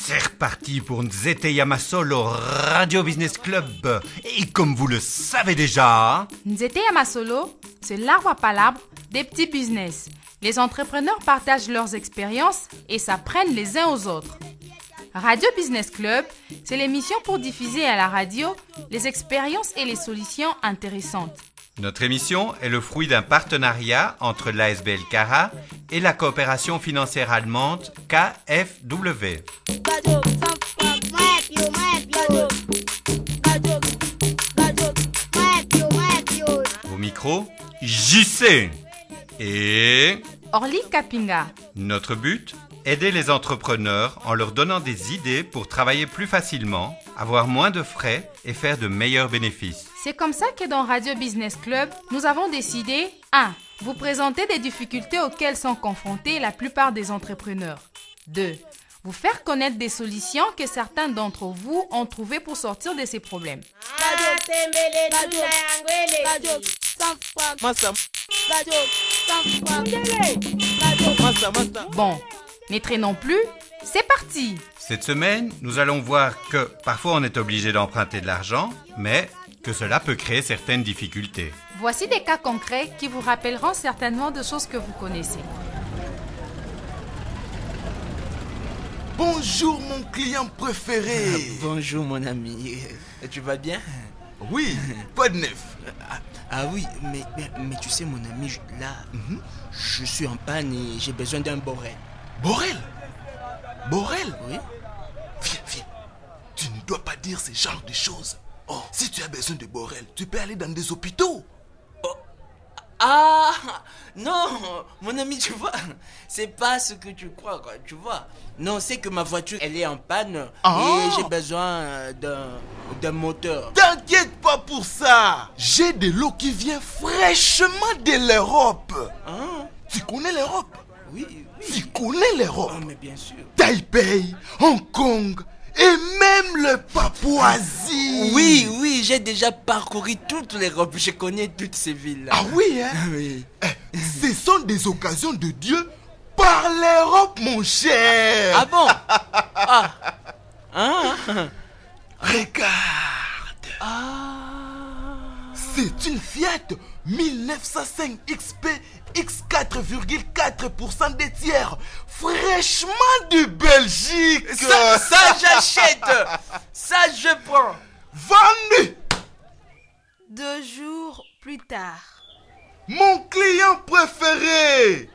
C'est reparti pour Nzete Yamasolo Radio Business Club. Et comme vous le savez déjà... Nzete Yamasolo, c'est l'arbre à palabres des petits business. Les entrepreneurs partagent leurs expériences et s'apprennent les uns aux autres. Radio Business Club, c'est l'émission pour diffuser à la radio les expériences et les solutions intéressantes. Notre émission est le fruit d'un partenariat entre l'ASBL Cara et la coopération financière allemande KfW. Au micro, JC et Orly Kapinga. Notre but, aider les entrepreneurs en leur donnant des idées pour travailler plus facilement, avoir moins de frais et faire de meilleurs bénéfices. C'est comme ça que dans Radio Business Club, nous avons décidé 1. Vous présenter des difficultés auxquelles sont confrontés la plupart des entrepreneurs. 2. Vous faire connaître des solutions que certains d'entre vous ont trouvées pour sortir de ces problèmes. Bon, ne traînons plus, c'est parti! Cette semaine, nous allons voir que parfois on est obligé d'emprunter de l'argent, mais que cela peut créer certaines difficultés. Voici des cas concrets qui vous rappelleront certainement de choses que vous connaissez. Bonjour mon client préféré. Bonjour mon ami. Tu vas bien? Oui, pas de neuf. Oui, mais tu sais mon ami, je suis en panne et j'ai besoin d'un borel. Borel? Borel? Oui. Viens. Tu ne dois pas dire ce genre de choses. Oh, si tu as besoin de borel, tu peux aller dans des hôpitaux. Non, mon ami, tu vois, c'est pas ce que tu crois, quoi, tu vois. Non, c'est que ma voiture, elle est en panne et j'ai besoin d'un moteur. T'inquiète pas pour ça. J'ai de l'eau qui vient fraîchement de l'Europe. Tu connais l'Europe? Oui. Tu connais l'Europe? Mais bien sûr. Taipei, Hong Kong et même le Papouasie. Oui, j'ai déjà parcouru toute l'Europe. Je connais toutes ces villes. Ah oui, hein? Oui. Ce sont des occasions de Dieu par l'Europe, mon cher. Ah bon? Regarde. C'est une Fiat 1905 XP X4,4% des tiers, fraîchement de Belgique. Ça j'achète. Ça je prends. Vendu. 2 jours plus tard. Mon client préféré.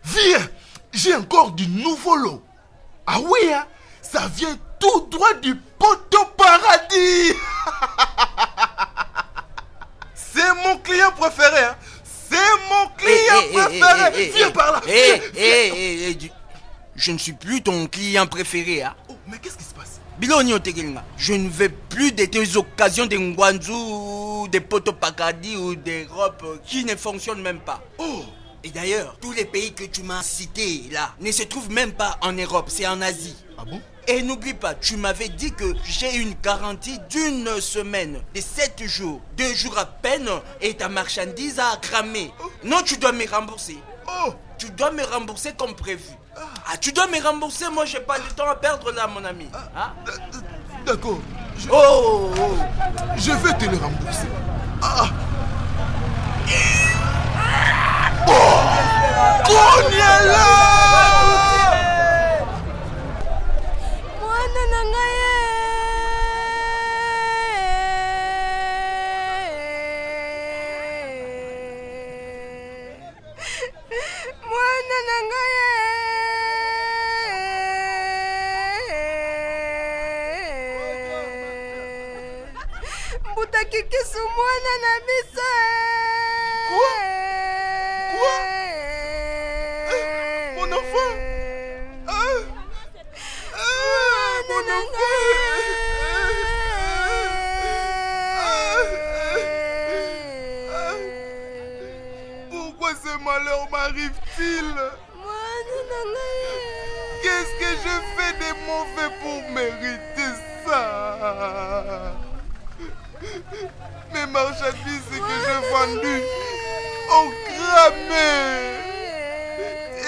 Viens, j'ai encore du nouveau lot. Ah oui, hein? Ça vient tout droit du poteau paradis. C'est mon client préféré, hein? C'est mon client préféré. Viens par là. Je ne suis plus ton client préféré, hein? Oh, mais qu'est-ce qui se passe? Biloni Otegelinga, je ne veux plus de tes occasions de Ngwanzu, des Potopakadi ou des robes qui ne fonctionnent même pas. Oh! Et d'ailleurs, tous les pays que tu m'as cités là ne se trouvent même pas en Europe, c'est en Asie. Ah bon? Et n'oublie pas, tu m'avais dit que j'ai une garantie d'1 semaine, de 7 jours, 2 jours à peine, et ta marchandise a cramé. Non, tu dois me rembourser. Oh! Tu dois me rembourser comme prévu. Tu dois me rembourser, moi j'ai pas de temps à perdre là, mon ami. D'accord. Je vais te le rembourser. Quoi? Mon enfant? Mon enfant? Pourquoi ce malheur m'arrive-t-il? Qu'est-ce que je fais de mauvais pour mériter ça? Mes marchandises que j'ai vendues ont cramé.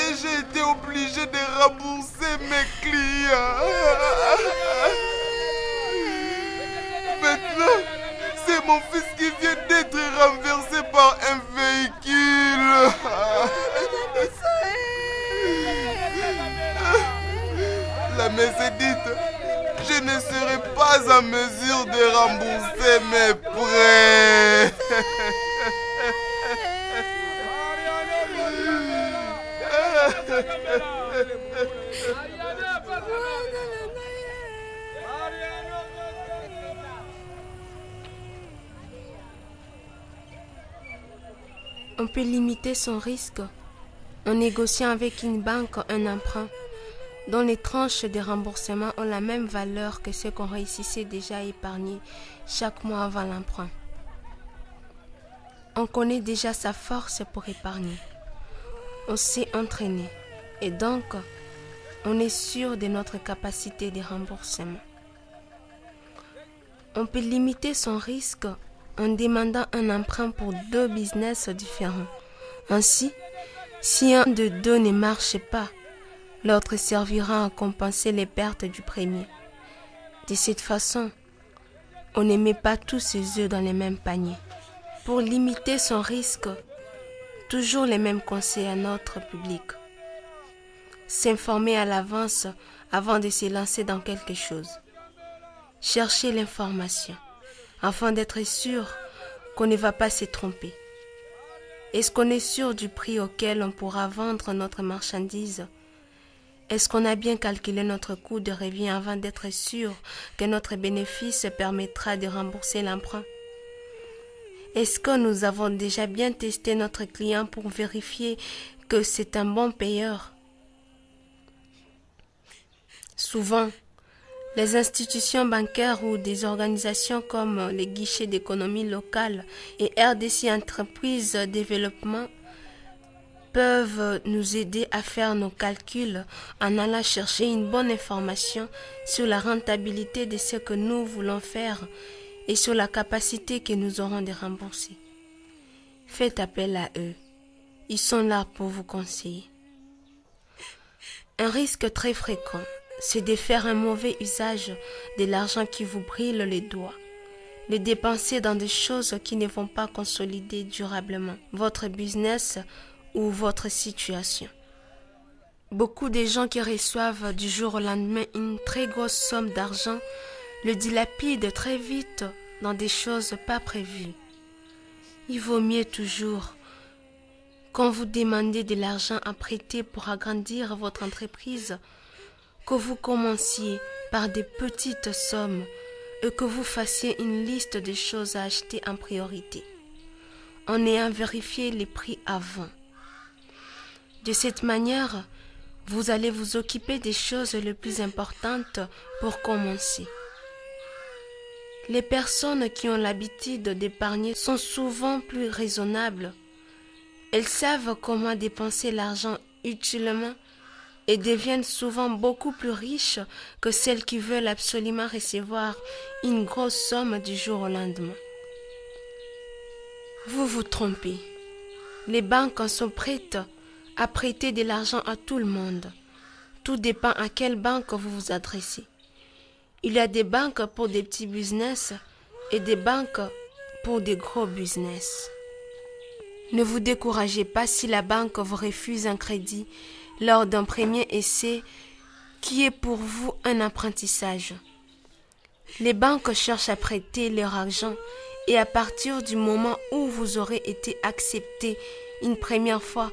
Et j'ai été obligé de rembourser mes clients. Maintenant, c'est mon fils qui vient d'être renversé par un véhicule. La messe dite, je ne serai pas en mesure de rembourser mes prêts. On peut limiter son risque en négociant avec une banque un emprunt dont les tranches de remboursement ont la même valeur que ce qu'on réussissait déjà à épargner chaque mois avant l'emprunt. On connaît déjà sa force pour épargner. On s'est entraîné et donc on est sûr de notre capacité de remboursement. On peut limiter son risque en demandant un emprunt pour 2 business différents. Ainsi, si un de 2 ne marche pas, l'autre servira à compenser les pertes du premier. De cette façon, on ne met pas tous ses œufs dans les mêmes paniers. Pour limiter son risque, toujours les mêmes conseils à notre public. S'informer à l'avance avant de se lancer dans quelque chose. Chercher l'information afin d'être sûr qu'on ne va pas se tromper. Est-ce qu'on est sûr du prix auquel on pourra vendre notre marchandise? Est-ce qu'on a bien calculé notre coût de revient avant d'être sûr que notre bénéfice permettra de rembourser l'emprunt? Est-ce que nous avons déjà bien testé notre client pour vérifier que c'est un bon payeur? Souvent, les institutions bancaires ou des organisations comme les guichets d'économie locale et RDC Entreprises Développement peuvent nous aider à faire nos calculs en allant chercher une bonne information sur la rentabilité de ce que nous voulons faire et sur la capacité que nous aurons de rembourser. Faites appel à eux. Ils sont là pour vous conseiller. Un risque très fréquent, c'est de faire un mauvais usage de l'argent qui vous brûle les doigts, le dépenser dans des choses qui ne vont pas consolider durablement votre business ou votre situation. Beaucoup de gens qui reçoivent du jour au lendemain une très grosse somme d'argent le dilapident très vite dans des choses pas prévues. Il vaut mieux toujours, quand vous demandez de l'argent à prêter pour agrandir votre entreprise, que vous commenciez par des petites sommes et que vous fassiez une liste de choses à acheter en priorité, en ayant vérifié les prix avant. De cette manière, vous allez vous occuper des choses les plus importantes pour commencer. Les personnes qui ont l'habitude d'épargner sont souvent plus raisonnables. Elles savent comment dépenser l'argent utilement et deviennent souvent beaucoup plus riches que celles qui veulent absolument recevoir une grosse somme du jour au lendemain. Vous vous trompez. Les banques sont prêtes à prêter de l'argent à tout le monde. Tout dépend à quelle banque vous vous adressez. Il y a des banques pour des petits business et des banques pour des gros business. Ne vous découragez pas si la banque vous refuse un crédit lors d'un premier essai qui est pour vous un apprentissage. Les banques cherchent à prêter leur argent et à partir du moment où vous aurez été accepté une première fois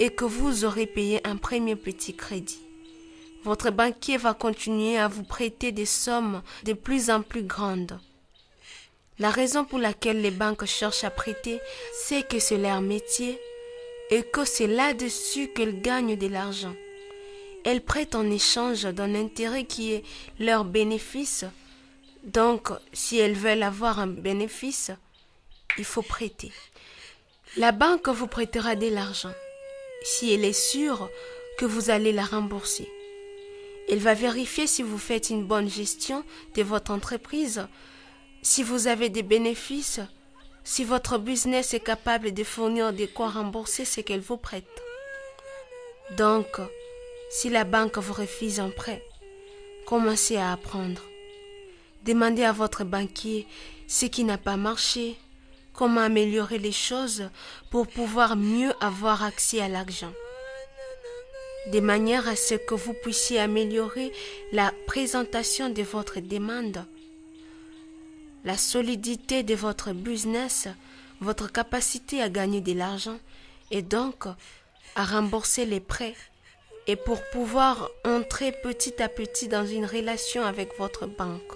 et que vous aurez payé un premier petit crédit, votre banquier va continuer à vous prêter des sommes de plus en plus grandes. La raison pour laquelle les banques cherchent à prêter, c'est que c'est leur métier et que c'est là-dessus qu'elles gagnent de l'argent. Elles prêtent en échange d'un intérêt qui est leur bénéfice. Donc, si elles veulent avoir un bénéfice, il faut prêter. La banque vous prêtera de l'argent si elle est sûre que vous allez la rembourser. Elle va vérifier si vous faites une bonne gestion de votre entreprise, si vous avez des bénéfices si votre business est capable de fournir de quoi rembourser ce qu'elle vous prête. Donc, si la banque vous refuse un prêt, commencez à apprendre. Demandez à votre banquier ce qui n'a pas marché, comment améliorer les choses pour pouvoir mieux avoir accès à l'argent. De manière à ce que vous puissiez améliorer la présentation de votre demande, la solidité de votre business, votre capacité à gagner de l'argent et donc à rembourser les prêts et pour pouvoir entrer petit à petit dans une relation avec votre banque.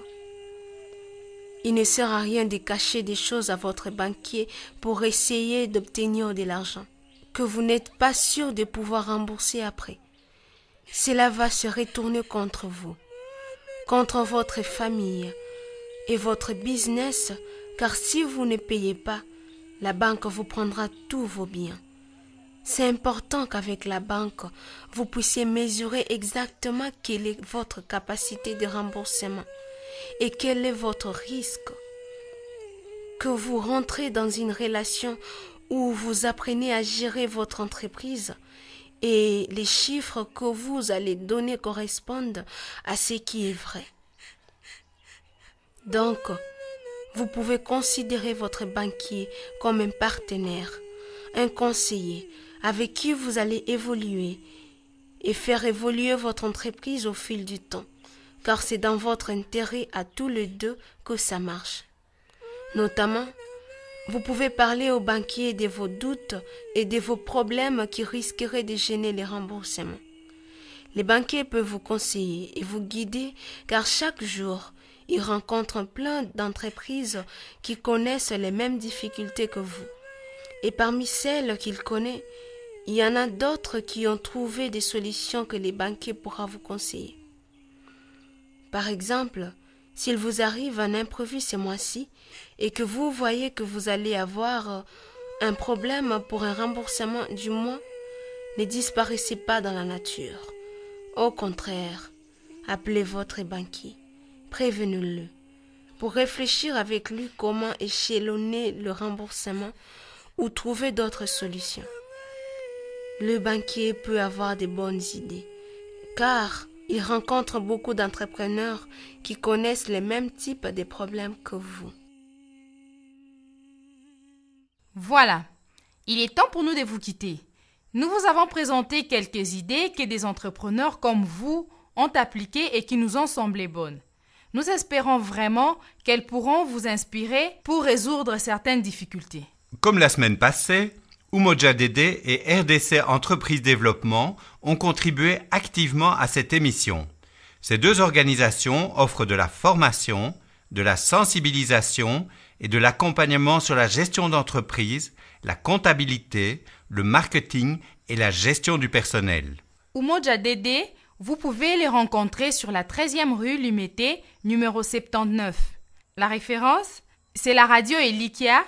Il ne sert à rien de cacher des choses à votre banquier pour essayer d'obtenir de l'argent que vous n'êtes pas sûr de pouvoir rembourser après. Cela va se retourner contre vous, contre votre famille et votre business, car si vous ne payez pas, la banque vous prendra tous vos biens. C'est important qu'avec la banque, vous puissiez mesurer exactement quelle est votre capacité de remboursement et quel est votre risque. Que vous rentrez dans une relation où vous apprenez à gérer votre entreprise et les chiffres que vous allez donner correspondent à ce qui est vrai. Donc, vous pouvez considérer votre banquier comme un partenaire, un conseiller avec qui vous allez évoluer et faire évoluer votre entreprise au fil du temps, car c'est dans votre intérêt à tous les deux que ça marche. Notamment, vous pouvez parler au banquier de vos doutes et de vos problèmes qui risqueraient de gêner les remboursements. Les banquiers peuvent vous conseiller et vous guider, car chaque jour, ils rencontrent plein d'entreprises qui connaissent les mêmes difficultés que vous. Et parmi celles qu'ils connaissent, il y en a d'autres qui ont trouvé des solutions que les banquiers pourront vous conseiller. Par exemple, s'il vous arrive un imprévu ce mois-ci et que vous voyez que vous allez avoir un problème pour un remboursement du mois, ne disparaissez pas dans la nature. Au contraire, appelez votre banquier. Prévenez-le pour réfléchir avec lui comment échelonner le remboursement ou trouver d'autres solutions. Le banquier peut avoir de bonnes idées, car il rencontre beaucoup d'entrepreneurs qui connaissent les mêmes types de problèmes que vous. Voilà, il est temps pour nous de vous quitter. Nous vous avons présenté quelques idées que des entrepreneurs comme vous ont appliquées et qui nous ont semblé bonnes. Nous espérons vraiment qu'elles pourront vous inspirer pour résoudre certaines difficultés. Comme la semaine passée, Umoja Dede et RDC Entreprise Développement ont contribué activement à cette émission. Ces deux organisations offrent de la formation, de la sensibilisation et de l'accompagnement sur la gestion d'entreprise, la comptabilité, le marketing et la gestion du personnel. Umoja Dede, vous pouvez les rencontrer sur la 13e rue Lumété, numéro 79. La référence, c'est la radio Elikia.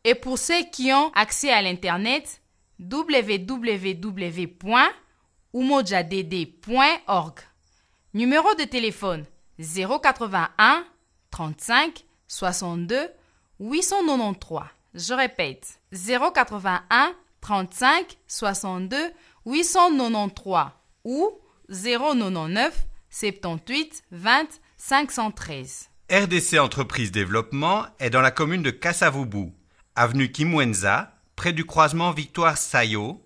Et pour ceux qui ont accès à l'Internet, www.umojadede.org. Numéro de téléphone 081 35 62 893. Je répète, 081 35 62 893 ou 099 78 20 513. RDC Entreprise Développement est dans la commune de Kasavubu, avenue Kimwenza, près du croisement Victoire-Sayo,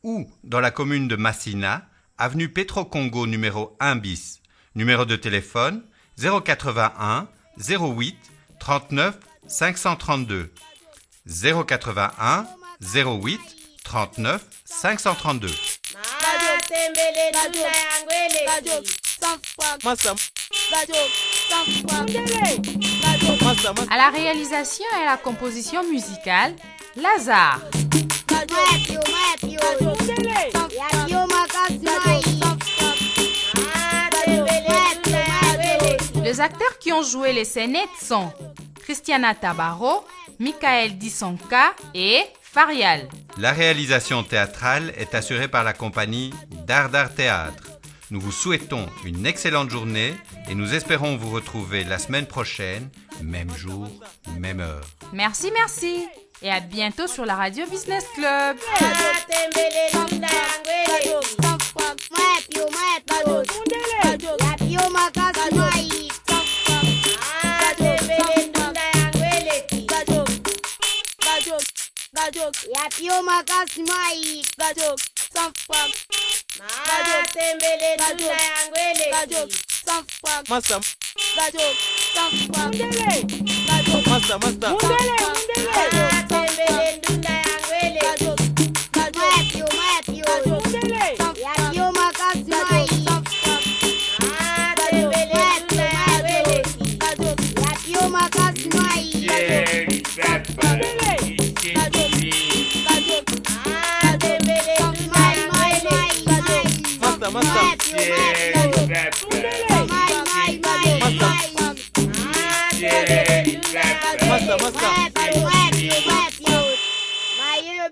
ou dans la commune de Massina, avenue Petro-Congo numéro 1 bis. Numéro de téléphone 081 08 39 532. 081 08 39 532. À la réalisation et à la composition musicale, Lazare. Les acteurs qui ont joué les scénettes sont Christiana Tabaro, Michael Dissonka et Farial. La réalisation théâtrale est assurée par la compagnie Dardar Théâtre. nous vous souhaitons une excellente journée et nous espérons vous retrouver la semaine prochaine, même jour, même heure. Merci. Et à bientôt sur la Radio Business Club.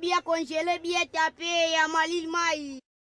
Bien congelé, bien tapé, il y a mal,